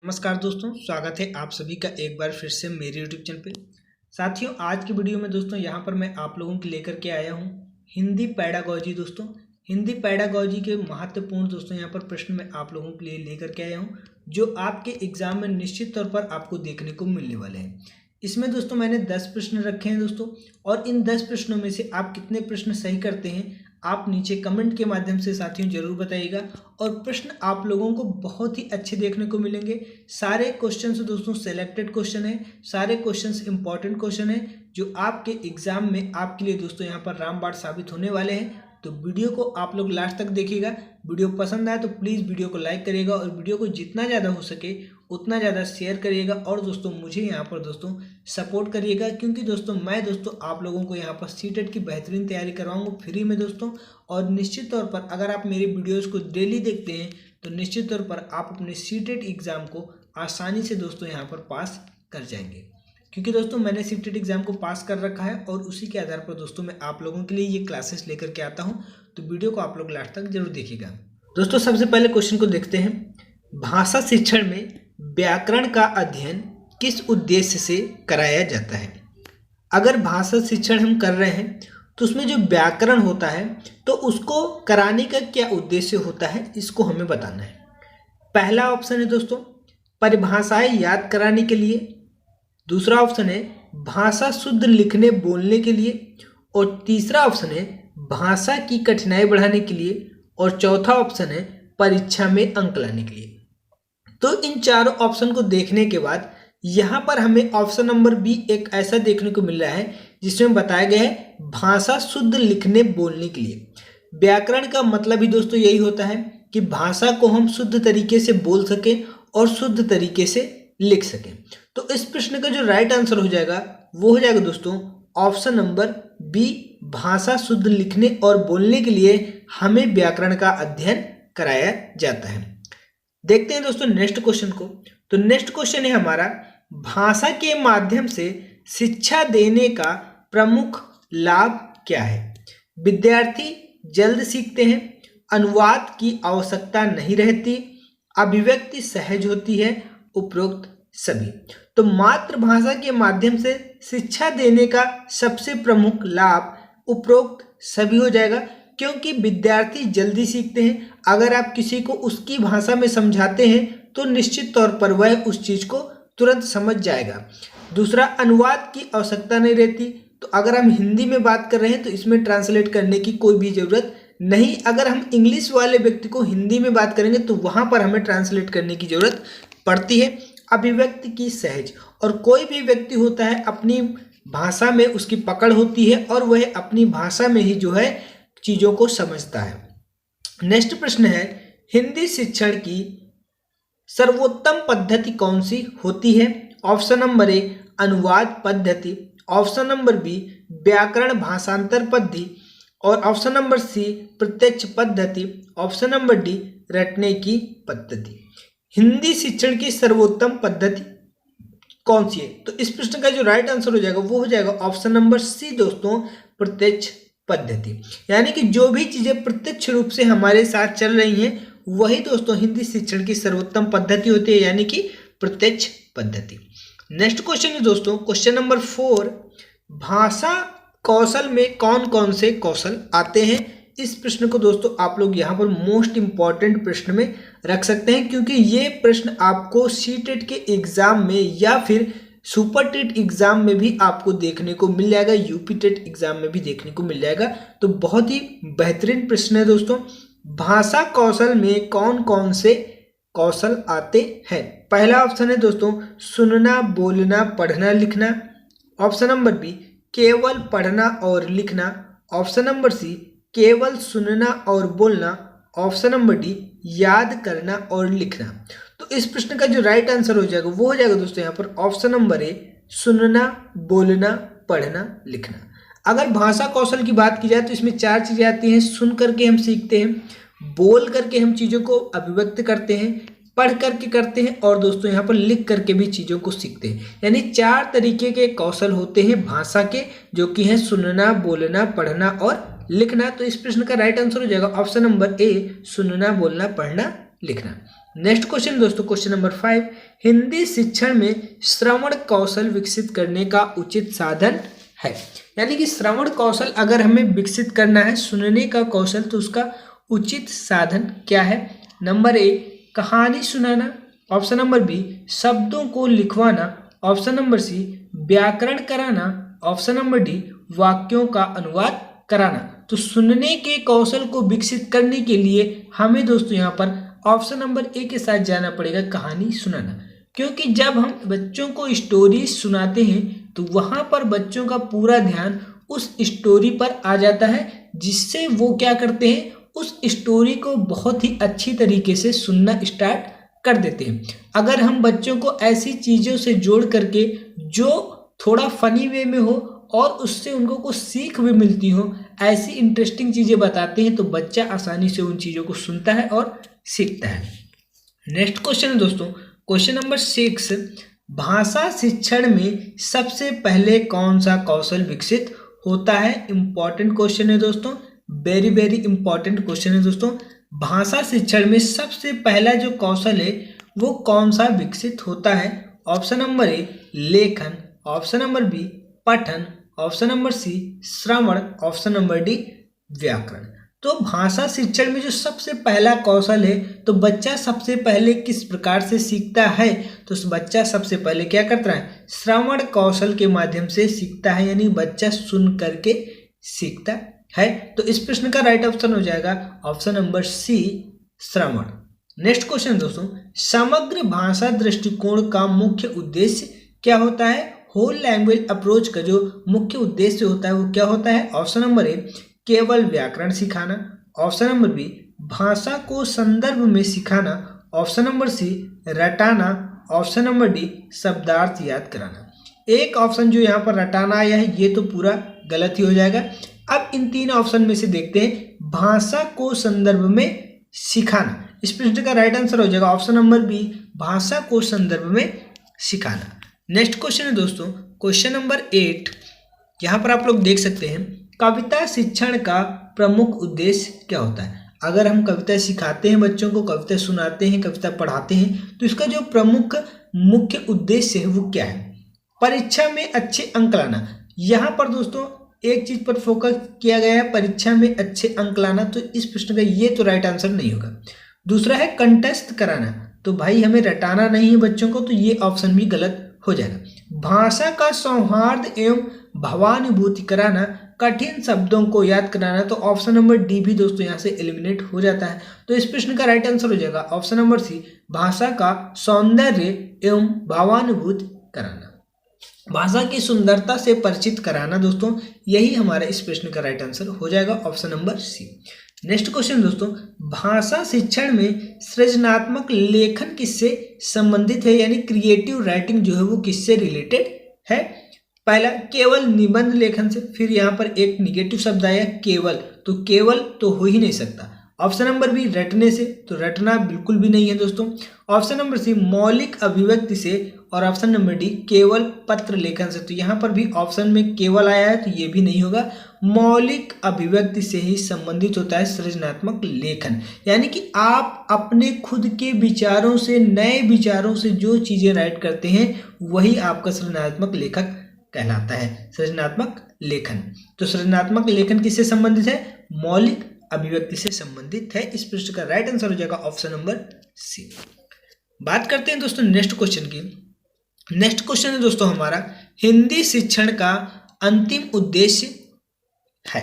नमस्कार दोस्तों, स्वागत है आप सभी का एक बार फिर से मेरे यूट्यूब चैनल पे। साथियों, आज की वीडियो में दोस्तों यहाँ पर मैं आप लोगों के लेकर के आया हूँ हिंदी पैडागॉजी। दोस्तों हिंदी पैडागॉजी के महत्वपूर्ण दोस्तों यहाँ पर प्रश्न मैं आप लोगों के लिए लेकर के आया हूँ, जो आपके एग्जाम में निश्चित तौर पर आपको देखने को मिलने वाले हैं। इसमें दोस्तों मैंने 10 प्रश्न रखे हैं दोस्तों, और इन 10 प्रश्नों में से आप कितने प्रश्न सही करते हैं आप नीचे कमेंट के माध्यम से साथियों जरूर बताइएगा। और प्रश्न आप लोगों को बहुत ही अच्छे देखने को मिलेंगे। सारे क्वेश्चंस दोस्तों सिलेक्टेड क्वेश्चन है, सारे क्वेश्चंस इंपॉर्टेंट क्वेश्चन है, जो आपके एग्जाम में आपके लिए दोस्तों यहाँ पर रामबाण साबित होने वाले हैं। तो वीडियो को आप लोग लास्ट तक देखिएगा। वीडियो पसंद आए तो प्लीज़ वीडियो को लाइक करिएगा, और वीडियो को जितना ज़्यादा हो सके उतना ज़्यादा शेयर करिएगा। और दोस्तों मुझे यहाँ पर दोस्तों सपोर्ट करिएगा, क्योंकि दोस्तों मैं दोस्तों आप लोगों को यहाँ पर सीटेट की बेहतरीन तैयारी करवाऊंगा फ्री में दोस्तों। और निश्चित तौर पर अगर आप मेरी वीडियोज़ को डेली देखते हैं तो निश्चित तौर पर आप अपने सीटेट एग्ज़ाम को आसानी से दोस्तों यहाँ पर पास कर जाएंगे, क्योंकि दोस्तों मैंने सीटेट एग्जाम को पास कर रखा है। और उसी के आधार पर दोस्तों मैं आप लोगों के लिए ये क्लासेस लेकर के आता हूं। तो वीडियो को आप लोग लास्ट तक जरूर देखिएगा। दोस्तों सबसे पहले क्वेश्चन को देखते हैं। भाषा शिक्षण में व्याकरण का अध्ययन किस उद्देश्य से कराया जाता है? अगर भाषा शिक्षण हम कर रहे हैं तो उसमें जो व्याकरण होता है तो उसको कराने का क्या उद्देश्य होता है, इसको हमें बताना है। पहला ऑप्शन है दोस्तों परिभाषाएं याद कराने के लिए, दूसरा ऑप्शन है भाषा शुद्ध लिखने बोलने के लिए, और तीसरा ऑप्शन है भाषा की कठिनाई बढ़ाने के लिए, और चौथा ऑप्शन है परीक्षा में अंक लाने के लिए। तो इन चारों ऑप्शन को देखने के बाद यहाँ पर हमें ऑप्शन नंबर बी एक ऐसा देखने को मिल रहा है जिसमें बताया गया है भाषा शुद्ध लिखने बोलने के लिए। व्याकरण का मतलब ही दोस्तों यही होता है कि भाषा को हम शुद्ध तरीके से बोल सकें और शुद्ध तरीके से लिख सकें। तो इस प्रश्न का जो राइट आंसर हो जाएगा वो हो जाएगा दोस्तों ऑप्शन नंबर बी, भाषा शुद्ध लिखने और बोलने के लिए हमें व्याकरण का अध्ययन कराया जाता है। देखते हैं दोस्तों नेक्स्ट क्वेश्चन को। तो नेक्स्ट क्वेश्चन है हमारा, भाषा के माध्यम से शिक्षा देने का प्रमुख लाभ क्या है? विद्यार्थी जल्द सीखते हैं, अनुवाद की आवश्यकता नहीं रहती, अभिव्यक्ति सहज होती है, उपरोक्त सभी। तो मातृभाषा के माध्यम से शिक्षा देने का सबसे प्रमुख लाभ उपरोक्त सभी हो जाएगा, क्योंकि विद्यार्थी जल्दी सीखते हैं। अगर आप किसी को उसकी भाषा में समझाते हैं तो निश्चित तौर पर वह उस चीज को तुरंत समझ जाएगा। दूसरा, अनुवाद की आवश्यकता नहीं रहती। तो अगर हम हिंदी में बात कर रहे हैं तो इसमें ट्रांसलेट करने की कोई भी जरूरत नहीं। अगर हम इंग्लिश वाले व्यक्ति को हिंदी में बात करेंगे तो वहां पर हमें ट्रांसलेट करने की जरूरत पड़ती है। अभिव्यक्ति की सहज, और कोई भी व्यक्ति होता है अपनी भाषा में उसकी पकड़ होती है और वह अपनी भाषा में ही जो है चीजों को समझता है। नेक्स्ट प्रश्न है, हिंदी शिक्षण की सर्वोत्तम पद्धति कौन सी होती है? ऑप्शन नंबर ए अनुवाद पद्धति, ऑप्शन नंबर बी व्याकरण भाषांतर पद्धति, और ऑप्शन नंबर सी प्रत्यक्ष पद्धति, ऑप्शन नंबर डी रटने की पद्धति। हिंदी शिक्षण की सर्वोत्तम पद्धति कौन सी है? तो इस प्रश्न का जो राइट आंसर हो जाएगा वो हो जाएगा ऑप्शन नंबर सी दोस्तों, प्रत्यक्ष पद्धति। यानी कि जो भी चीजें प्रत्यक्ष रूप से हमारे साथ चल रही हैं वही दोस्तों हिंदी शिक्षण की सर्वोत्तम पद्धति होती है, यानी कि प्रत्यक्ष पद्धति। नेक्स्ट क्वेश्चन है दोस्तों क्वेश्चन नंबर 4, भाषा कौशल में कौन कौन से कौशल आते हैं? इस प्रश्न को दोस्तों आप लोग यहाँ पर मोस्ट इंपॉर्टेंट प्रश्न में रख सकते हैं, क्योंकि ये प्रश्न आपको सीटेट के एग्जाम में या फिर सुपर टेट एग्जाम में भी आपको देखने को मिल जाएगा, यूपी टेट एग्जाम में भी देखने को मिल जाएगा। तो बहुत ही बेहतरीन प्रश्न है दोस्तों। भाषा कौशल में कौन कौन से कौशल आते हैं? पहला ऑप्शन है दोस्तों सुनना, बोलना, पढ़ना, लिखना, ऑप्शन नंबर बी केवल पढ़ना और लिखना, ऑप्शन नंबर सी केवल सुनना और बोलना, ऑप्शन नंबर डी याद करना और लिखना। तो इस प्रश्न का जो राइट आंसर हो जाएगा वो हो जाएगा दोस्तों यहाँ पर ऑप्शन नंबर ए सुनना, बोलना, पढ़ना, लिखना। अगर भाषा कौशल की बात की जाए तो इसमें 4 चीजें आती हैं। सुन करके हम सीखते हैं, बोल करके हम चीजों को अभिव्यक्त करते हैं, पढ़ करके करते हैं, और दोस्तों यहाँ पर लिख करके भी चीजों को सीखते हैं। यानी 4 तरीके के कौशल होते हैं भाषा के, जो कि है सुनना, बोलना, पढ़ना और लिखना। तो इस प्रश्न का राइट आंसर हो जाएगा ऑप्शन नंबर ए सुनना, बोलना, पढ़ना, लिखना। नेक्स्ट क्वेश्चन दोस्तों, क्वेश्चन नंबर 5, हिंदी शिक्षण में श्रवण कौशल विकसित करने का उचित साधन है। यानी कि श्रवण कौशल अगर हमें विकसित करना है, सुनने का कौशल, तो उसका उचित साधन क्या है? नंबर ए, कहानी सुनाना। ऑप्शन नंबर बी, शब्दों को लिखवाना। ऑप्शन नंबर सी, व्याकरण कराना। ऑप्शन नंबर डी, वाक्यों का अनुवाद कराना। तो सुनने के कौशल को विकसित करने के लिए हमें दोस्तों यहाँ पर ऑप्शन नंबर ए के साथ जाना पड़ेगा, कहानी सुनाना। क्योंकि जब हम बच्चों को स्टोरी सुनाते हैं तो वहाँ पर बच्चों का पूरा ध्यान उस स्टोरी पर आ जाता है, जिससे वो क्या करते हैं, उस स्टोरी को बहुत ही अच्छी तरीके से सुनना स्टार्ट कर देते हैं। अगर हम बच्चों को ऐसी चीज़ों से जोड़ करके जो थोड़ा फनी वे में हो और उससे उनको कुछ सीख भी मिलती हो, ऐसी इंटरेस्टिंग चीज़ें बताते हैं, तो बच्चा आसानी से उन चीज़ों को सुनता है और सीखता है। नेक्स्ट क्वेश्चन है दोस्तों, क्वेश्चन नंबर 6, भाषा शिक्षण में सबसे पहले कौन सा कौशल विकसित होता है? इंपॉर्टेंट क्वेश्चन है दोस्तों, वेरी वेरी इंपॉर्टेंट क्वेश्चन है दोस्तों। भाषा शिक्षण में सबसे पहला जो कौशल है वो कौन सा विकसित होता है? ऑप्शन नंबर ए, लेखन। ऑप्शन नंबर बी, पठन। ऑप्शन नंबर सी, श्रवण। ऑप्शन नंबर डी, व्याकरण। तो भाषा शिक्षण में जो सबसे पहला कौशल है, तो बच्चा सबसे पहले किस प्रकार से सीखता है? तो बच्चा सबसे पहले क्या करता है? श्रवण कौशल के माध्यम से सीखता है, यानी बच्चा सुन करके सीखता है। तो इस प्रश्न का राइट ऑप्शन हो जाएगा ऑप्शन नंबर सी, श्रवण। नेक्स्ट क्वेश्चन दोस्तों, समग्र भाषा दृष्टिकोण का मुख्य उद्देश्य क्या होता है? होल लैंग्वेज अप्रोच का जो मुख्य उद्देश्य होता है वो क्या होता है? ऑप्शन नंबर ए, केवल व्याकरण सिखाना। ऑप्शन नंबर बी, भाषा को संदर्भ में सिखाना। ऑप्शन नंबर सी, रटाना। ऑप्शन नंबर डी, शब्दार्थ याद कराना। एक ऑप्शन जो यहाँ पर रटाना आया है ये तो पूरा गलत ही हो जाएगा। अब इन तीन ऑप्शन में से देखते हैं, भाषा को संदर्भ में सिखाना, इस प्रश्न का राइट आंसर हो जाएगा ऑप्शन नंबर बी, भाषा को संदर्भ में सिखाना। नेक्स्ट क्वेश्चन है दोस्तों, क्वेश्चन नंबर 8, यहाँ पर आप लोग देख सकते हैं, कविता शिक्षण का प्रमुख उद्देश्य क्या होता है? अगर हम कविता सिखाते हैं बच्चों को, कविता सुनाते हैं, कविता पढ़ाते हैं, तो इसका जो प्रमुख मुख्य उद्देश्य है वो क्या है? परीक्षा में अच्छे अंक लाना। यहाँ पर दोस्तों एक चीज पर फोकस किया गया है, परीक्षा में अच्छे अंक लाना, तो इस प्रश्न का ये तो राइट आंसर नहीं होगा। दूसरा है कंठस्थ कराना, तो भाई हमें रटाना नहीं है बच्चों को, तो ये ऑप्शन भी गलत हो जाएगा। भाषा का सौहार्द एवं भावानुभूति कराना, कठिन शब्दों को याद कराना, तो ऑप्शन नंबर डी भी दोस्तों यहाँ से एलिमिनेट हो जाता है। तो इस प्रश्न का राइट आंसर हो जाएगा ऑप्शन नंबर सी, भाषा का सौंदर्य एवं भावानुभूति कराना, भाषा की सुंदरता से परिचित कराना दोस्तों, यही हमारा इस प्रश्न का राइट आंसर हो जाएगा option number C. Next question दोस्तों, भाषा शिक्षण में सृजनात्मक लेखन किससे संबंधित है? यानी क्रिएटिव राइटिंग जो है वो किससे रिलेटेड है? पहला, केवल निबंध लेखन से। फिर यहाँ पर एक निगेटिव शब्द आया केवल, तो केवल तो हो ही नहीं सकता। ऑप्शन नंबर बी, रटने से, तो रटना बिल्कुल भी नहीं है दोस्तों। ऑप्शन नंबर सी, मौलिक अभिव्यक्ति से, और ऑप्शन नंबर डी, केवल पत्र लेखन से। तो यहाँ पर भी ऑप्शन में केवल आया है, तो ये भी नहीं होगा। मौलिक अभिव्यक्ति से ही संबंधित होता है सृजनात्मक लेखन, यानी कि आप अपने खुद के विचारों से, नए विचारों से जो चीजें राइट करते हैं वही आपका सृजनात्मक लेखक कहलाता है, सृजनात्मक लेखन। तो सृजनात्मक लेखन किससे संबंधित है? मौलिक अभिव्यक्ति से संबंधित है। इस प्रश्न का राइट आंसर हो जाएगा ऑप्शन नंबर सी। बात करते हैं दोस्तों नेक्स्ट क्वेश्चन की। नेक्स्ट क्वेश्चन है दोस्तों हमारा, हिंदी शिक्षण का अंतिम उद्देश्य है।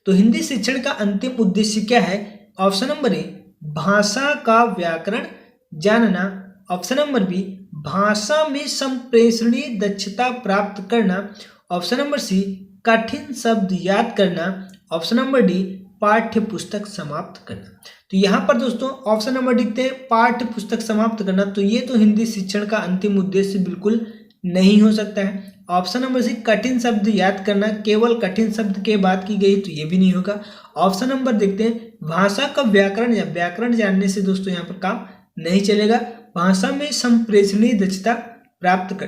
तो हिंदी शिक्षण का अंतिम उद्देश्य क्या है? ऑप्शन नंबर ए, भाषा का व्याकरण जानना। ऑप्शन नंबर बी, भाषा में संप्रेषणीय दक्षता प्राप्त करना। ऑप्शन नंबर सी, कठिन शब्द याद करना। ऑप्शन नंबर डी, पाठ्य पुस्तक समाप्त करना। तो यहाँ पर दोस्तों ऑप्शन नंबर दिखते हैं पाठ्य पुस्तक समाप्त करना, तो ये तो हिंदी शिक्षण का अंतिम उद्देश्य बिल्कुल नहीं हो सकता है। ऑप्शन नंबर सी, कठिन शब्द याद करना, केवल कठिन शब्द के बात की गई, तो ये भी नहीं होगा। ऑप्शन नंबर देखते हैं भाषा का व्याकरण, या व्याकरण जानने से दोस्तों यहाँ पर काम नहीं चलेगा। भाषा में संप्रेषणीय दक्षता प्राप्त कर,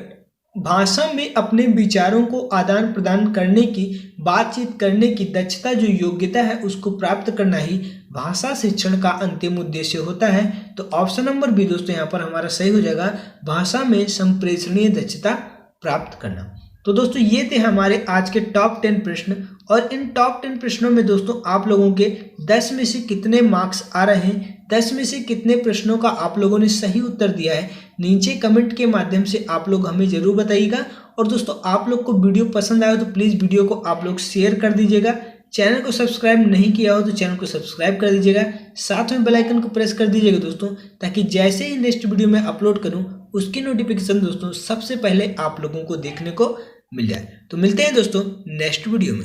भाषा में अपने विचारों को आदान प्रदान करने की, बातचीत करने की दक्षता, जो योग्यता है उसको प्राप्त करना ही भाषा शिक्षण का अंतिम उद्देश्य होता है। तो ऑप्शन नंबर बी दोस्तों यहाँ पर हमारा सही हो जाएगा, भाषा में संप्रेषणीय दक्षता प्राप्त करना। तो दोस्तों ये थे हमारे आज के टॉप 10 प्रश्न, और इन टॉप 10 प्रश्नों में दोस्तों आप लोगों के 10 में से कितने मार्क्स आ रहे हैं, 10 में से कितने प्रश्नों का आप लोगों ने सही उत्तर दिया है, नीचे कमेंट के माध्यम से आप लोग हमें जरूर बताइएगा। और दोस्तों आप लोग को वीडियो पसंद आया तो प्लीज़ वीडियो को आप लोग शेयर कर दीजिएगा। चैनल को सब्सक्राइब नहीं किया हो तो चैनल को सब्सक्राइब कर दीजिएगा, साथ में बेल आइकन को प्रेस कर दीजिएगा दोस्तों, ताकि जैसे ही नेक्स्ट वीडियो में अपलोड करूं उसकी नोटिफिकेशन दोस्तों सबसे पहले आप लोगों को देखने को मिल जाए। तो मिलते हैं दोस्तों नेक्स्ट वीडियो में।